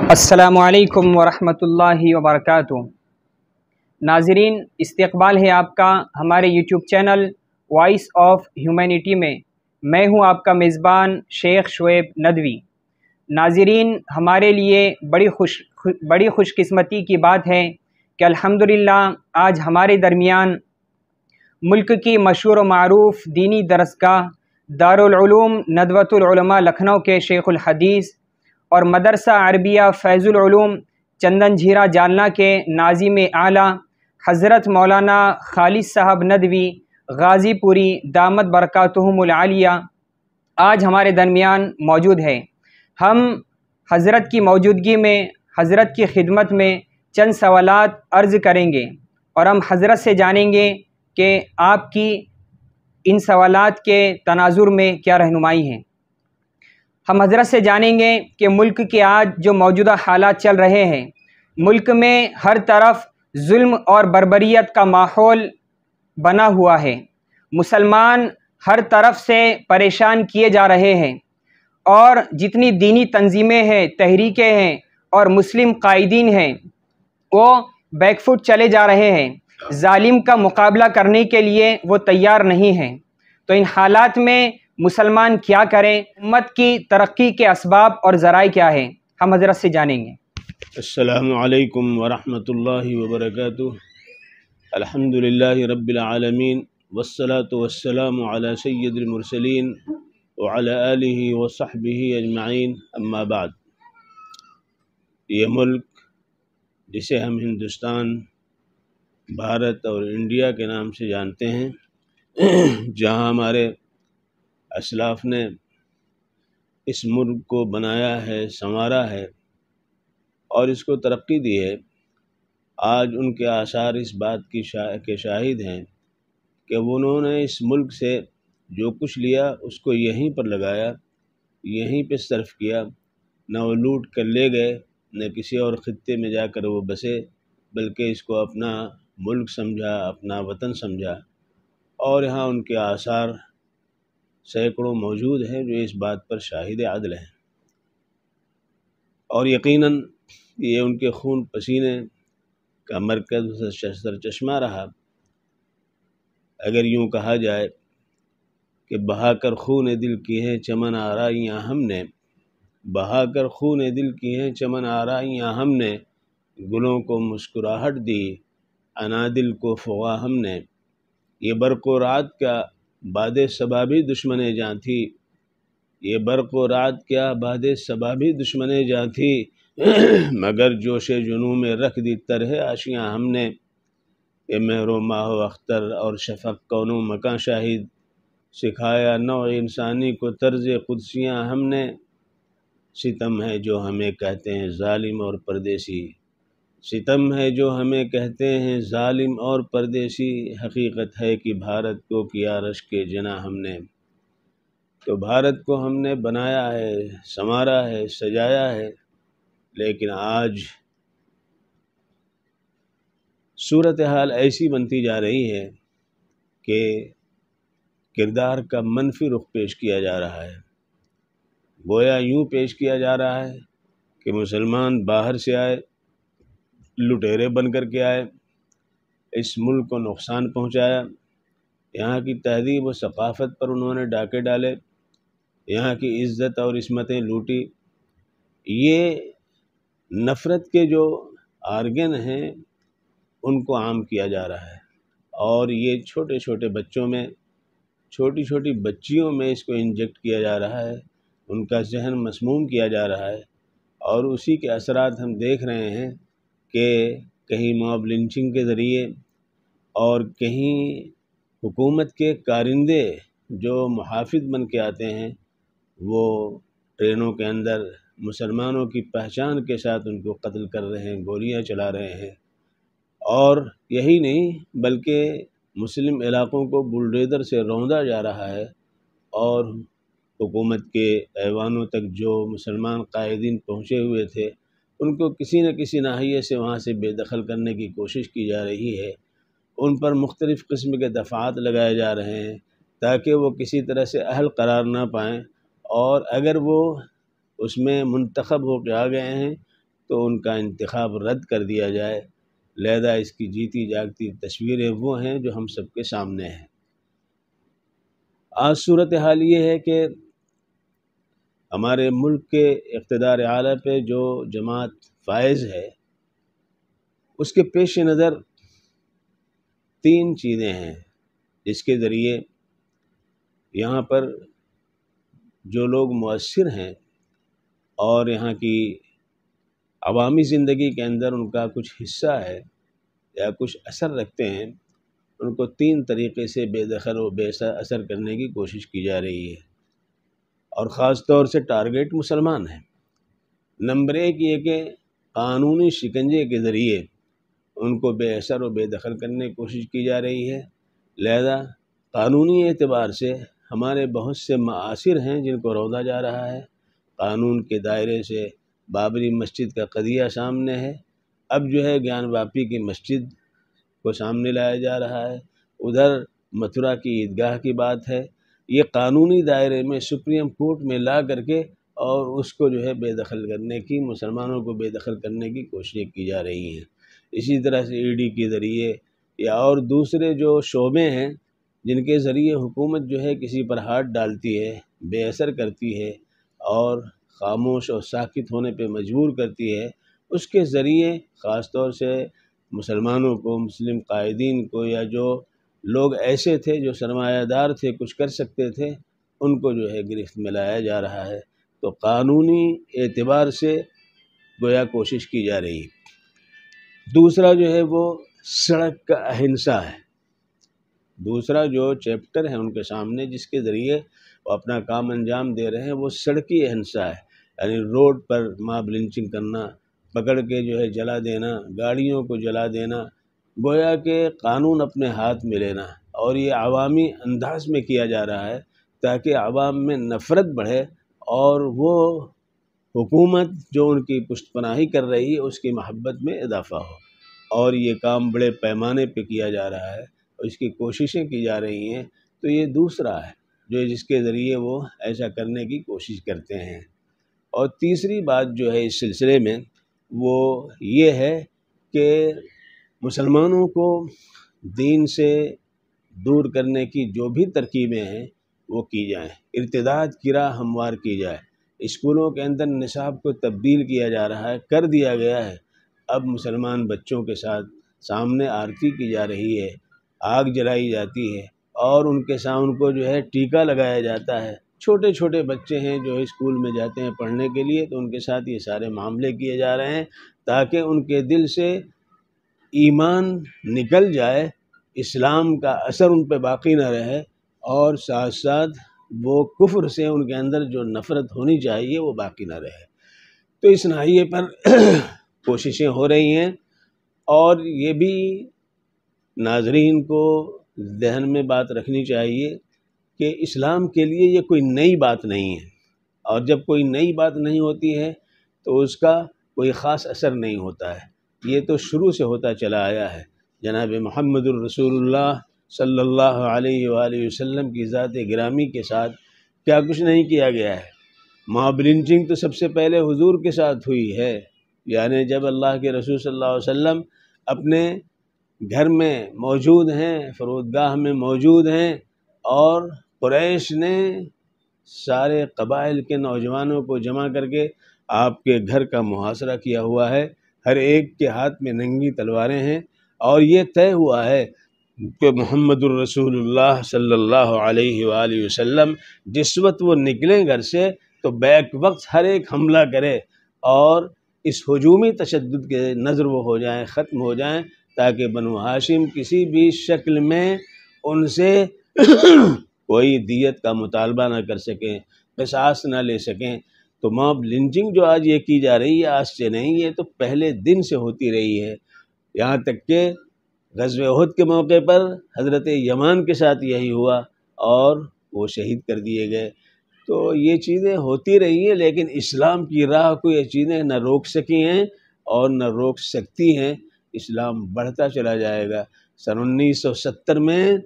السلام علیکم ورحمۃ اللہ وبرکاتہ۔ ناظرین، استقبال ہے آپ کا ہمارے YouTube channel voice of humanity میں۔ میں ہوں آپ کا میزبان شیخ شعیب ندوی۔ ناظرین، ہمارے لیے بڑی خوش قسمتی کی بات ہے کہ الحمدللہ آج ہمارے درمیان ملک کی مشہور و معروف دینی درسگاہ دارالعلوم ندوۃ العلماء لکھنؤ کے شیخ الحدیث اور مدرسہ عربیہ فیض العلوم چندن جھیرا جالنہ کے ناظم اعلیٰ حضرت مولانا خالد صاحب ندوی غازی پوری دامت برکاتہم العالیہ آج ہمارے درمیان موجود ہے۔ ہم حضرت کی موجودگی میں حضرت کی خدمت میں چند سوالات عرض کریں گے اور ہم حضرت سے جانیں گے کہ آپ کی ان سوالات کے تناظر میں کیا رہنمائی ہے۔ ہم حضرت سے جانیں گے کہ ملک کے آج جو موجودہ حالات چل رہے ہیں، ملک میں ہر طرف ظلم اور بربریت کا ماحول بنا ہوا ہے، مسلمان ہر طرف سے پریشان کیے جا رہے ہیں اور جتنی دینی تنظیمیں ہیں، تحریکیں ہیں اور مسلم قائدین ہیں وہ بیک فٹ چلے جا رہے ہیں، ظالم کا مقابلہ کرنے کے لیے وہ تیار نہیں ہیں۔ تو ان حالات میں مسلمان کیا کریں؟ امت کی ترقی کے اسباب اور ذرائع کیا ہیں؟ ہم حضرت سے جانیں گے۔ السلام علیکم ورحمۃ اللہ وبرکاتہ۔ الحمدللہ رب العالمین والصلاة والسلام علی سید المرسلین وعلی آلہ وصحبہ اجمعین، اما بعد۔ یہ ملک جسے ہم ہندوستان، بھارت اور انڈیا کے نام سے جانتے ہیں، جہاں ہمارے اسلاف نے اس ملک کو بنایا ہے، سنوارا ہے اور اس کو ترقی دی ہے، آج ان کے آثار اس بات کے شاہد ہیں کہ انہوں نے اس ملک سے جو کچھ لیا اس کو یہیں پر لگایا، یہیں پہ صرف کیا، نہ وہ لوٹ کر لے گئے، نہ کسی اور خطے میں جا کر وہ بسے، بلکہ اس کو اپنا ملک سمجھا، اپنا وطن سمجھا، اور یہاں ان کے آثار سینکڑوں موجود ہیں جو اس بات پر شاہد عدل ہیں، اور یقیناً یہ ان کے خون پسینے کا مرکز سرچشمہ رہا۔ اگر یوں کہا جائے کہ بہا کر خون دل کی ہیں چمن آرائیاں ہم نے، بہا کر خون دل کی ہیں چمن آرائیاں ہم نے، گلوں کو مسکراہٹ دی انادل کو فغاں ہم نے، یہ برق و رعد کا باد صبا بھی دشمن جاں تھی، یہ برق و رعد کیا باد صبا بھی دشمن جاں تھی، مگر جوش جنوں میں رکھ دی طرح آشیاں ہم نے، یہ مہر و ماہ و اختر اور شفق کون و مکاں شاہد، سکھایا نوع انسانی کو طرز قدسیاں ہم نے، ستم ہے جو ہمیں کہتے ہیں ظالم اور پردیسی، ستم ہے جو ہمیں کہتے ہیں ظالم اور پردیسی، حقیقت ہے کہ بھارت کو کیا رشک جناں ہم نے۔ تو بھارت کو ہم نے بنایا ہے، سنوارا ہے، سجایا ہے، لیکن آج صورتحال ایسی بنتی جا رہی ہے کہ کردار کا منفی رخ پیش کیا جا رہا ہے، گویا یوں پیش کیا جا رہا ہے کہ مسلمان باہر سے آئے، لٹیرے بن کر کے آئے، اس ملک کو نقصان پہنچایا، یہاں کی تہذیب و ثقافت پر انہوں نے ڈاکے ڈالے، یہاں کی عزت اور عصمتیں لوٹی۔ یہ نفرت کے جو آرگن ہیں ان کو عام کیا جا رہا ہے، اور یہ چھوٹے چھوٹے بچوں میں، چھوٹی چھوٹی بچیوں میں اس کو انجیکٹ کیا جا رہا ہے، ان کا ذہن مسموم کیا جا رہا ہے، اور اسی کے اثرات ہم دیکھ رہے ہیں کہ کہیں موب لنچنگ کے ذریعے اور کہیں حکومت کے کارندے جو محافظ بن کے آتے ہیں وہ ٹرینوں کے اندر مسلمانوں کی پہچان کے ساتھ ان کو قتل کر رہے ہیں، گولیاں چلا رہے ہیں، اور یہی نہیں بلکہ مسلم علاقوں کو بلڈوزر سے روندا جا رہا ہے، اور حکومت کے ایوانوں تک جو مسلمان قائدین پہنچے ہوئے تھے ان کو کسی نہ کسی ناحیے سے وہاں سے بے دخل کرنے کی کوشش کی جا رہی ہے، ان پر مختلف قسم کے دفعات لگائے جا رہے ہیں تاکہ وہ کسی طرح سے اہل قرار نہ پائیں، اور اگر وہ اس میں منتخب ہو کے آ گئے ہیں تو ان کا انتخاب رد کر دیا جائے۔ لہذا اس کی جیتی جاگتی تصویریں وہ ہیں جو ہم سب کے سامنے ہیں۔ آج صورتحال یہ ہے کہ ہمارے ملک کے اقتدار اعلیٰ پہ جو جماعت فائز ہے، اس کے پیش نظر 3 چیزیں ہیں جس کے ذریعے یہاں پر جو لوگ مؤثر ہیں اور یہاں کی عوامی زندگی کے اندر ان کا کچھ حصہ ہے یا کچھ اثر رکھتے ہیں، ان کو 3 طریقے سے بے دخل و بے اثر کرنے کی کوشش کی جا رہی ہے، اور خاص طور سے ٹارگیٹ مسلمان ہیں۔ نمبر 1 یہ کہ قانونی شکنجے کے ذریعے ان کو بے اثر و بے دخل کرنے کی کوشش کی جا رہی ہے۔ لہذا قانونی اعتبار سے ہمارے بہت سے معاصر ہیں جن کو روندہ جا رہا ہے۔ قانون کے دائرے سے بابری مسجد کا قضیہ سامنے ہے، اب جو ہے گیان واپی کی مسجد کو سامنے لایا جا رہا ہے، ادھر متھرا کی عیدگاہ کی بات ہے۔ یہ قانونی دائرے میں سپریم کورٹ میں لا کر کے اور اس کو جو ہے بے دخل کرنے کی، مسلمانوں کو بے دخل کرنے کی کوششیں کی جا رہی ہیں۔ اسی طرح سے ED کے ذریعے یا اور دوسرے جو شعبے ہیں جن کے ذریعے حکومت جو ہے کسی پر ہاتھ ڈالتی ہے، بے اثر کرتی ہے اور خاموش اور ساکت ہونے پہ مجبور کرتی ہے، اس کے ذریعے خاص طور سے مسلمانوں کو، مسلم قائدین کو، یا جو لوگ ایسے تھے جو سرمایہ دار تھے، کچھ کر سکتے تھے، ان کو جو ہے گرفت میں لایا جا رہا ہے۔ تو قانونی اعتبار سے گویا کوشش کی جا رہی ہے۔ دوسرا جو ہے وہ سڑک کا اہنسا ہے۔ دوسرا جو چیپٹر ہے ان کے سامنے جس کے ذریعے وہ اپنا کام انجام دے رہے ہیں وہ سڑکی اہنسا ہے، یعنی روڈ پر ماب لنچنگ کرنا، پکڑ کے جو ہے جلا دینا، گاڑیوں کو جلا دینا، گویا کہ قانون اپنے ہاتھ میں لینا، اور یہ عوامی انداز میں کیا جا رہا ہے تاکہ عوام میں نفرت بڑھے اور وہ حکومت جو ان کی پشت پناہی کر رہی ہے اس کی محبت میں اضافہ ہو۔ اور یہ کام بڑے پیمانے پہ کیا جا رہا ہے اور اس کی کوششیں کی جا رہی ہیں، تو یہ دوسرا ہے جو جس کے ذریعے وہ ایسا کرنے کی کوشش کرتے ہیں۔ اور تیسری بات جو ہے اس سلسلے میں وہ یہ ہے کہ مسلمانوں کو دین سے دور کرنے کی جو بھی ترکیبیں ہیں وہ کی جائیں، ارتداد کی راہ ہموار کی جائے۔ اسکولوں کے اندر نصاب کو تبدیل کیا جا رہا ہے، کر دیا گیا ہے۔ اب مسلمان بچوں کے ساتھ سامنے آرتی کی جا رہی ہے، آگ جلائی جاتی ہے اور ان کے سامنے ان کو جو ہے ٹیکا لگایا جاتا ہے۔ چھوٹے چھوٹے بچے ہیں جو اسکول میں جاتے ہیں پڑھنے کے لیے، تو ان کے ساتھ یہ سارے معاملے کیے جا رہے ہیں تاکہ ان کے دل سے ایمان نکل جائے، اسلام کا اثر ان پہ باقی نہ رہے، اور ساتھ ساتھ وہ کفر سے ان کے اندر جو نفرت ہونی چاہیے وہ باقی نہ رہے۔ تو اس ناحیے پر کوششیں ہو رہی ہیں، اور یہ بھی ناظرین کو ذہن میں بات رکھنی چاہیے کہ اسلام کے لیے یہ کوئی نئی بات نہیں ہے، اور جب کوئی نئی بات نہیں ہوتی ہے تو اس کا کوئی خاص اثر نہیں ہوتا ہے۔ یہ تو شروع سے ہوتا چلا آیا ہے۔ جناب محمد الرسول اللہ صلی اللہ علیہ وآلہ وسلم کی ذات گرامی کے ساتھ کیا کچھ نہیں کیا گیا ہے۔ ماب لنچنگ تو سب سے پہلے حضور کے ساتھ ہوئی ہے، یعنی جب اللہ کے رسول صلی اللہ علیہ وسلم اپنے گھر میں موجود ہیں، فرودگاہ میں موجود ہیں، اور قریش نے سارے قبائل کے نوجوانوں کو جمع کر کے آپ کے گھر کا محاصرہ کیا ہوا ہے، ہر ایک کے ہاتھ میں ننگی تلواریں ہیں، اور یہ طے ہوا ہے کہ محمد الرسول اللہ صلی اللہ علیہ وآلہ وسلم جس وقت وہ نکلیں گھر سے تو بیک وقت ہر ایک حملہ کرے اور اس ہجومی تشدد کے نظر وہ ہو جائیں، ختم ہو جائیں، تاکہ بنو ہاشم کسی بھی شکل میں ان سے کوئی دیت کا مطالبہ نہ کر سکیں، قصاص نہ لے سکیں۔ تو ماب لنچنگ جو آج یہ کی جا رہی ہے آج سے نہیں، یہ تو پہلے دن سے ہوتی رہی ہے، یہاں تک کہ غزوہ احد کے موقع پر حضرت یمان کے ساتھ یہی ہوا اور وہ شہید کر دیے گئے۔ تو یہ چیزیں ہوتی رہی ہیں، لیکن اسلام کی راہ کو یہ چیزیں نہ روک سکی ہیں اور نہ روک سکتی ہیں۔ اسلام بڑھتا چلا جائے گا۔ سن 1970 میں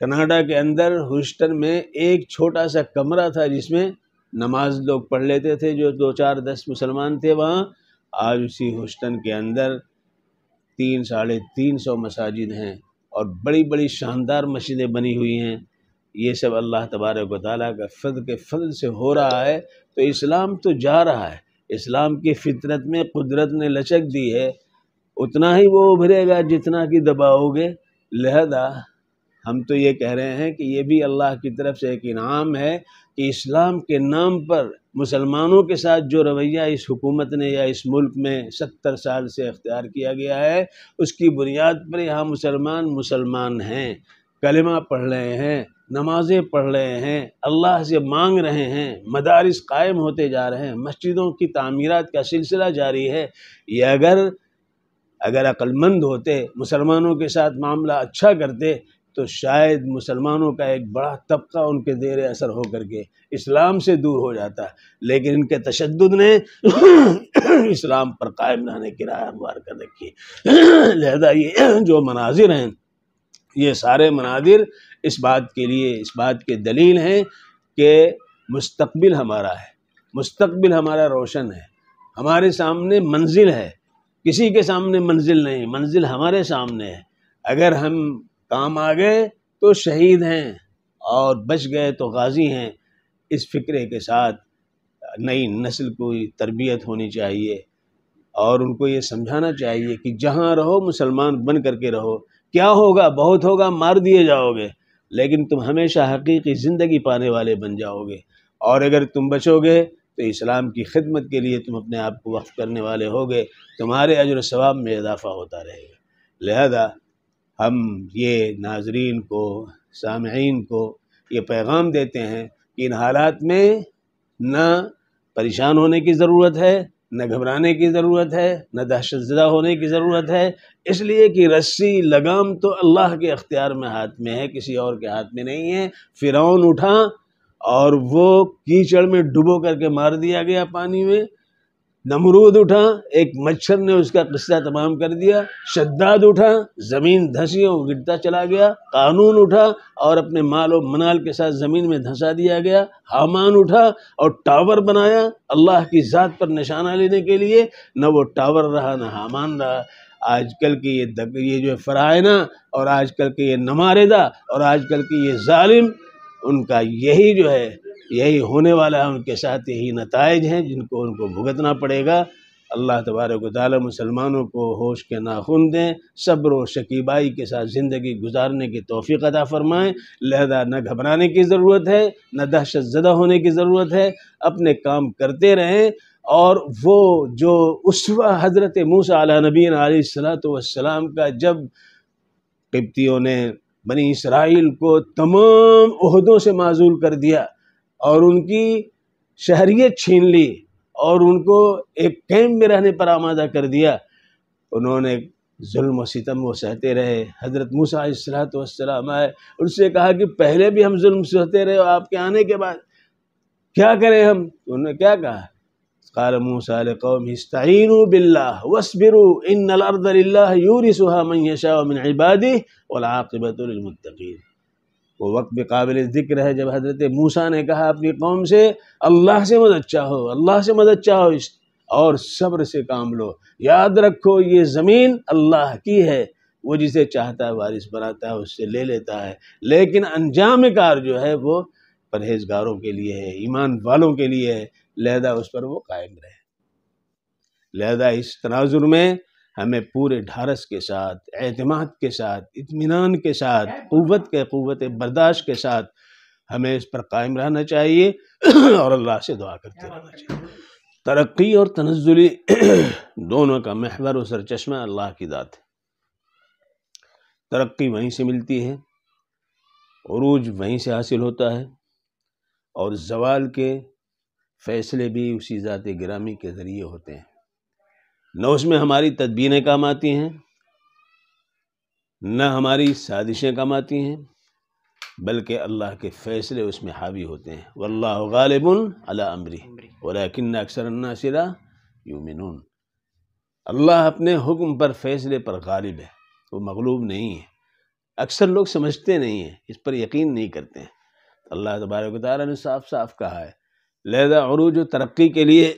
کینیڈا کے اندر ہیوسٹن میں ایک چھوٹا سا کمرہ تھا جس میں نماز لوگ پڑھ لیتے تھے، جو 2-4-10 مسلمان تھے وہاں، آج اسی ہuston کے اندر 300-350 مساجد ہیں اور بڑی بڑی شاندار مسجدیں بنی ہوئی ہیں۔ یہ سب اللہ تبارک و تعالیٰ کا فضل سے ہو رہا ہے۔ تو اسلام تو جا رہا ہے، اسلام کی فطرت میں قدرت نے لچک دی ہے، اتنا ہی وہ ابھرے گا جتنا کہ دباؤ گے۔ لہذا ہم تو یہ کہہ رہے ہیں کہ یہ بھی اللہ کی طرف سے ایک انعام ہے کہ اسلام کے نام پر مسلمانوں کے ساتھ جو رویہ اس حکومت نے یا اس ملک میں 70 سال سے اختیار کیا گیا ہے، اس کی بنیاد پر یہاں مسلمان ہیں، کلمہ پڑھ رہے ہیں، نمازیں پڑھ رہے ہیں، اللہ سے مانگ رہے ہیں، مدارس قائم ہوتے جا رہے ہیں، مسجدوں کی تعمیرات کا سلسلہ جاری ہے۔ یہ اگر عقل مند ہوتے، مسلمانوں کے ساتھ معاملہ اچھا کرتے، تو شاید مسلمانوں کا ایک بڑا طبقہ ان کے زیر اثر ہو کر کے اسلام سے دور ہو جاتا، لیکن ان کے تشدد نے اسلام پر قائم رہنے کی راہ ہموار کر رکھی۔ لہذا یہ جو مناظر ہیں، یہ سارے مناظر اس بات کے دلیل ہیں کہ مستقبل ہمارا ہے، مستقبل ہمارا روشن ہے، ہمارے سامنے منزل ہے، کسی کے سامنے منزل نہیں، منزل ہمارے سامنے ہے۔ اگر ہم کام آ گئے تو شہید ہیں اور بچ گئے تو غازی ہیں۔ اس فکرے کے ساتھ نئی نسل کو تربیت ہونی چاہیے اور ان کو یہ سمجھانا چاہیے کہ جہاں رہو مسلمان بن کر کے رہو۔ کیا ہوگا؟ بہت ہوگا، مار دیے جاؤ گے، لیکن تم ہمیشہ حقیقی زندگی پانے والے بن جاؤ گے، اور اگر تم بچو گے تو اسلام کی خدمت کے لیے تم اپنے آپ کو وقف کرنے والے ہوگے، تمہارے اجر و ثواب میں اضافہ ہوتا رہے گا۔ لہذا ہم یہ ناظرین کو، سامعین کو یہ پیغام دیتے ہیں کہ ان حالات میں نہ پریشان ہونے کی ضرورت ہے، نہ گھبرانے کی ضرورت ہے، نہ دہشت زدہ ہونے کی ضرورت ہے، اس لیے کہ رسی لگام تو اللہ کے اختیار میں ہاتھ میں ہے، کسی اور کے ہاتھ میں نہیں ہے۔ فرعون اٹھا اور وہ کیچڑ میں ڈبو کر کے مار دیا گیا پانی میں، نمرود اٹھا، ایک مچھر نے اس کا قصہ تمام کر دیا، شداد اٹھا، زمین دھنسیوں گرتا چلا گیا، قانون اٹھا اور اپنے مال و منال کے ساتھ زمین میں دھنسا دیا گیا، حامان اٹھا اور ٹاور بنایا اللہ کی ذات پر نشانہ لینے کے لیے، نہ وہ ٹاور رہا نہ حامان رہا۔ آج کل کی یہ جو فرائض اور آج کل کے یہ نماردہ اور آج کل کے یہ ظالم، ان کا یہی ہونے والا ہے، ان کے ساتھ یہی نتائج ہیں جن کو ان کو بھگتنا پڑے گا۔ اللہ تبارک و تعالی مسلمانوں کو ہوش کے ناخن دیں، صبر و شکیبائی کے ساتھ زندگی گزارنے کی توفیق عطا فرمائیں۔ لہذا نہ گھبرانے کی ضرورت ہے، نہ دہشت زدہ ہونے کی ضرورت ہے، اپنے کام کرتے رہیں۔ اور وہ جو اسوہ حضرت موسیٰ علیہ نبینا علیہ السلام کا، جب قبطیوں نے بنی اسرائیل کو تمام عہدوں سے معزول کر دیا اور ان کی شہریت چھین لی اور ان کو ایک کیمپ میں رہنے پر آمادہ کر دیا، انہوں نے ظلم و ستم وہ سہتے رہے۔ حضرت موسیٰ علیہ السلام آئے، ان سے کہا کہ پہلے بھی ہم ظلم سہتے رہے اور آپ کے آنے کے بعد کیا کریں ہم؟ انہوں نے کیا کہا؟ قال موسیٰ لقومہ استعینوا باللہ واصبروا ان الارض للہ یورثها من یشاء من عبادہ والعاقبۃ للمتقین۔ وہ وقت بھی قابل ذکر ہے جب حضرت موسیٰ نے کہا اپنی قوم سے اللہ سے مدد چاہو، اللہ سے مدد چاہو اور صبر سے کام لو، یاد رکھو یہ زمین اللہ کی ہے، وہ جسے چاہتا ہے وارث بناتا ہے، اس سے لے لیتا ہے، لیکن انجام کار جو ہے وہ پرہیزگاروں کے لیے ہے، ایمان والوں کے لیے ہے، لہذا اس پر وہ قائم رہے۔ لہذا اس تناظر میں ہمیں پورے ڈھارس کے ساتھ، اعتماد کے ساتھ، اطمینان کے ساتھ، قوت برداشت کے ساتھ ہمیں اس پر قائم رہنا چاہیے اور اللہ سے دعا کرتے رہنا چاہیے۔ ترقی اور تنزلی دونوں کا محور و سرچشمہ اللہ کی ذات ہے۔ ترقی وہیں سے ملتی ہے، عروج وہیں سے حاصل ہوتا ہے، اور زوال کے فیصلے بھی اسی ذات گرامی کے ذریعے ہوتے ہیں۔ نہ اس میں ہماری تدبیریں کام آتی ہیں، نہ ہماری سازشیں کام آتی ہیں، بلکہ اللہ کے فیصلے اس میں حاوی ہوتے ہیں۔ واللہ غالب علی امرہ ولکن اکثر الناس لا یؤمنون۔ اللہ اپنے حکم پر، فیصلے پر غالب ہے، وہ مغلوب نہیں ہے۔ اکثر لوگ سمجھتے نہیں ہیں، اس پر یقین نہیں کرتے ہیں۔ اللہ تبارک و تعالیٰ نے صاف صاف کہا ہے۔ لہذا عروج و ترقی کے لیے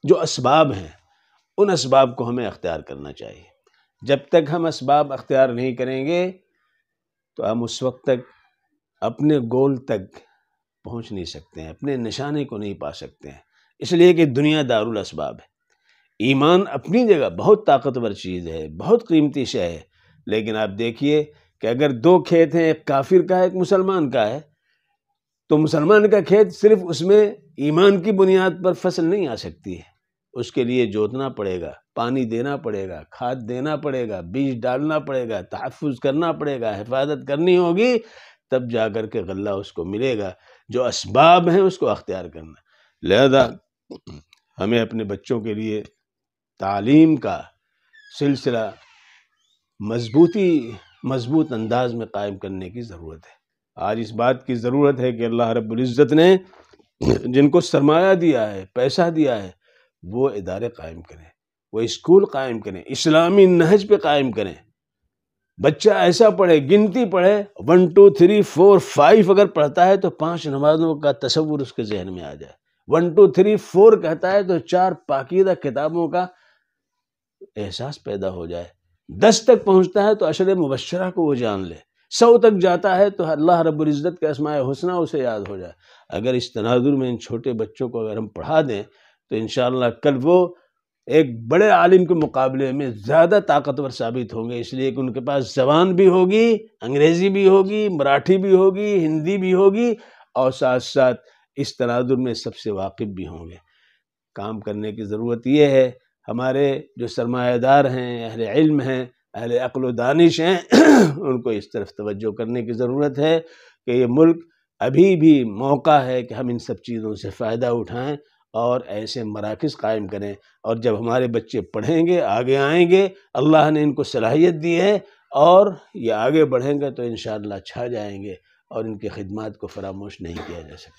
جو اسباب ہیں ان اسباب کو ہمیں اختیار کرنا چاہیے۔ جب تک ہم اسباب اختیار نہیں کریں گے تو ہم اس وقت تک اپنے گول تک پہنچ نہیں سکتے ہیں، اپنے نشانے کو نہیں پا سکتے ہیں، اس لیے کہ دنیا دار الاسباب ہے۔ ایمان اپنی جگہ بہت طاقتور چیز ہے، بہت قیمتی شے ہے، لیکن آپ دیکھیے کہ اگر دو کھیت ہیں، ایک کافر کا ہے ایک مسلمان کا ہے، تو مسلمان کا کھیت صرف اس میں ایمان کی بنیاد پر فصل نہیں آ سکتی ہے، اس کے لیے جوتنا پڑے گا، پانی دینا پڑے گا، کھاد دینا پڑے گا، بیج ڈالنا پڑے گا، تحفظ کرنا پڑے گا، حفاظت کرنی ہوگی، تب جا کر کے غلہ اس کو ملے گا۔ جو اسباب ہیں اس کو اختیار کرنا، لہذا ہمیں اپنے بچوں کے لیے تعلیم کا سلسلہ مضبوط انداز میں قائم کرنے کی ضرورت ہے۔ آج اس بات کی ضرورت ہے کہ اللہ رب العزت نے جن کو سرمایہ دیا ہے، پیسہ دیا ہے، وہ ادارے قائم کریں، وہ اسکول قائم کریں، اسلامی نہج پہ قائم کریں۔ بچہ ایسا پڑھے، گنتی پڑھے، 1 2 3 4 5 اگر پڑھتا ہے تو 5 نمازوں کا تصور اس کے ذہن میں آ جائے، 1 2 3 4 کہتا ہے تو 4 پاکیزہ کتابوں کا احساس پیدا ہو جائے، 10 تک پہنچتا ہے تو عشر مبشرہ کو وہ جان لے، 100 تک جاتا ہے تو اللہ رب العزت کے اسماء الحسنی اسے یاد ہو جائے۔ اگر اس تناظر میں ان چھوٹے بچوں کو اگر ہم پڑھا دیں تو انشاءاللہ کل وہ ایک بڑے عالم کے مقابلے میں زیادہ طاقتور ثابت ہوں گے، اس لیے کہ ان کے پاس زبان بھی ہوگی، انگریزی بھی ہوگی، مراٹھی بھی ہوگی، ہندی بھی ہوگی، اور ساتھ ساتھ اس تناظر میں سب سے واقف بھی ہوں گے۔ کام کرنے کی ضرورت یہ ہے، ہمارے جو سرمایہ دار ہیں، اہل علم ہیں، اہل عقل و دانش ہیں، ان کو اس طرف توجہ کرنے کی ضرورت ہے کہ یہ ملک ابھی بھی موقع ہے کہ ہم ان سب چیزوں سے فائدہ اٹھائیں اور ایسے مراکز قائم کریں، اور جب ہمارے بچے پڑھیں گے، آگے آئیں گے، اللہ نے ان کو صلاحیت دی ہے اور یہ آگے بڑھیں گے تو انشاءاللہ چھا جائیں گے، اور ان کی خدمات کو فراموش نہیں کیا جا سکتا۔